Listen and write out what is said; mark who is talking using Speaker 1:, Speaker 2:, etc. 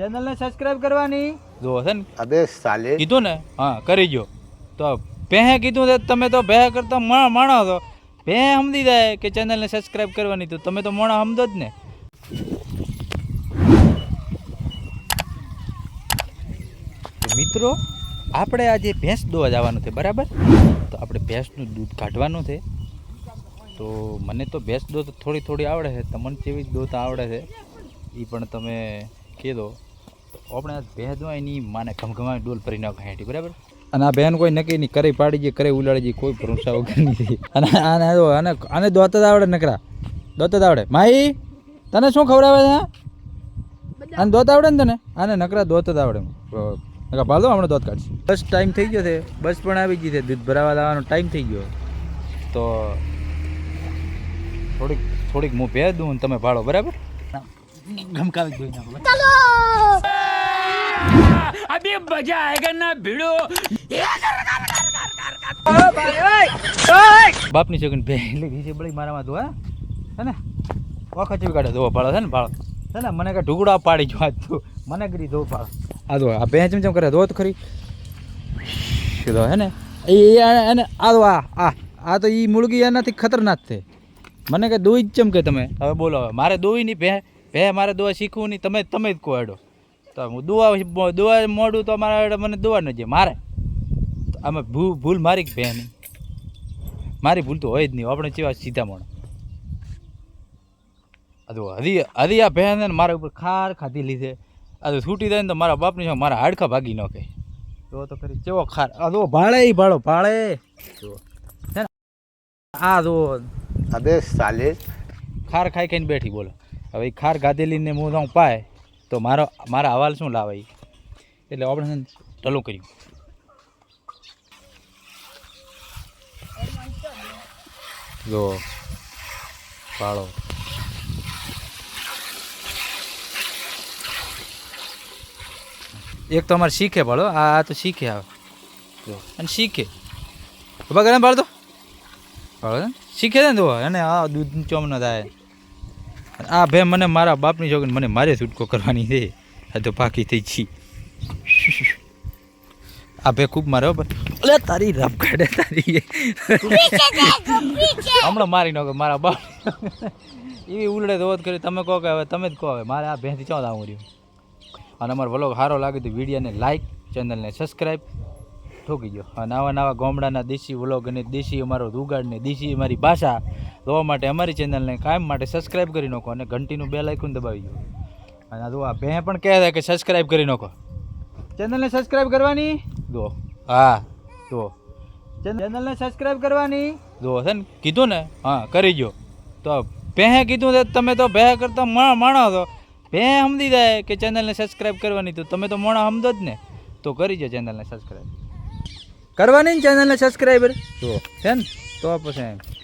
Speaker 1: ચેનલને સબસ્ક્રાઇબ કરવાની જો છે ને
Speaker 2: अबे साले
Speaker 1: કીધું ને હા કરી જો તો પહે કીધું છે તમે તો ભે કરતા માણો છો ભે સમજી જાય કે ચેનલને સબસ્ક્રાઇબ કરવાની તો તમે તો મોણા સમજો જ ને તો મિત્રો આપણે આજે ભેંસ દોવા જવાનું છે બરાબર તો આપણે ભેંસનું દૂધ કાઢવાનું છે તો મને તો ભેંસ દો તો થોડી થોડી આવડે છે તમને કેવી દોતા આવડે છે એ પણ તમે કહી દો આપણે આ ભેંસ દો એની માને ઘમઘમાવી ડોલ ભરી નાખો હેઠી બરાબર અને આ બેન કોઈ નક્કી નહીં કરે પાડી જાય કરે ઉલાડી જાય કોઈ ભરોસા વગર નહીં અને આને આને આને દોતા જ આવડે નકરા દોતા જ આવડે માઈ તને શું ખવડાવે છે આને દોત આવડે ને તને આને નકરા દોત જ આવડે નકા ભાલો હમણાં દોત કાઢશે બસ ટાઈમ થઈ ગયો છે બસ પણ આવી ગઈ છે દૂધ ભરાવા લાવવાનો ટાઈમ થઈ ગયો તો થોડીક હું ભેજ દઉં તમે ભાડો બરાબર ધમકાવી દઈ નાખો ચલો અભી મજા આયેગા ના ભીડો બાપની છોકરી ભે લીધી છે બળી મારામાં તો હે ને ઓખા ચીવી કાઢે દો ભાડો છે ને ભાડો છે ને મને કે ઢુકડા પાડી જો આજ તું મને કરી દો ભાડો આ દો આ ભેં ચમચમ કરે દો તો ખરી દો હે ને એને આ દો આ તો એ મુળગી એનાથી ખતરનાક છે મને કે દોઈ જ ચમકે તમે હવે બોલો હવે મારે દોઈ નહીં ભે મારે દોવા શીખવું નહીં તમે જ કહો એડો તો હું દોવા મોડું તો મારા મને દોવા ન જાય મારે આમાં ભૂલ મારી ભે નહીં મારી ભૂલ તો હોય જ નહીં આપણે જેવા સીધા મોણ હજી આ ભે ને મારા ઉપર ખાર ખાધી લીધે આ તો છૂટી જાય ને તો મારા બાપની શું મારા હાડકા ભાગી નાખે તો ખરી કેવો ખાર આ તો ભાળે ભાળે છે ને આ જો
Speaker 2: अबे साले
Speaker 1: ખાર ખાઈ ખાઈને બેઠી બોલો હવે એ ખાર ગાધેલીને હું જાઉં પાય તો મારા હવાલ શું લાવે એટલે આપણે ચાલુ કર્યું જો ભાળો એક તો અમારે શીખે ભાળો આ તો શીખે આવે જો અને શીખે બગડે ને ભાળતો ભાળો શીખે ને તો એને આ દૂધ ચોમ ન થાય આ ભે મને મારા બાપની છોકરી મને મારે છૂટકો કરવાની છે આ તો પાકી થઈ છી આ ભે ખૂબ મારે અલે તારી રફ કાઢે તારી હમણાં મારી નાખો મારા બાપ એવી ઉલડે દોત કરી તમે કહો કે હવે તમે જ કહો હવે મારે આ ભેંથી ચોદ આવું રહ્યું અને અમારો વ્લોગ સારો લાગે તો વિડીયોને લાઈક ચેનલને સબસ્ક્રાઈબ ઠોકી ગયો અને નવા ગામડાના દેશી વ્લોગ અને દેશી અમારો રૂગાડ ને દેશી અમારી ભાષા જોવા માટે અમારી ચેનલને કાયમ માટે સબસ્ક્રાઈબ કરી નાખો અને ઘંટીનું બેલ આઇકન દબાવી દો અને આ આ ભે પણ કહે છે કે સબસ્ક્રાઈબ કરી નાખો ચેનલને સબસ્ક્રાઈબ કરવાની દો હા તો ચેનલને સબસ્ક્રાઈબ કરવાની દો છે ને કીધું ને હા કરી ગયો તો ભે કીધું છે તમે તો ભે કરતા માણો છો ભે સમજી જાય કે ચેનલને સબસ્ક્રાઈબ કરવાની તો તમે તો મોણા સમજો જ ને તો કરી જો ચેનલને સબસ્ક્રાઈબ કરવાની ને ચેનલને સબસ્ક્રાઈબર જો છે ને તો પછી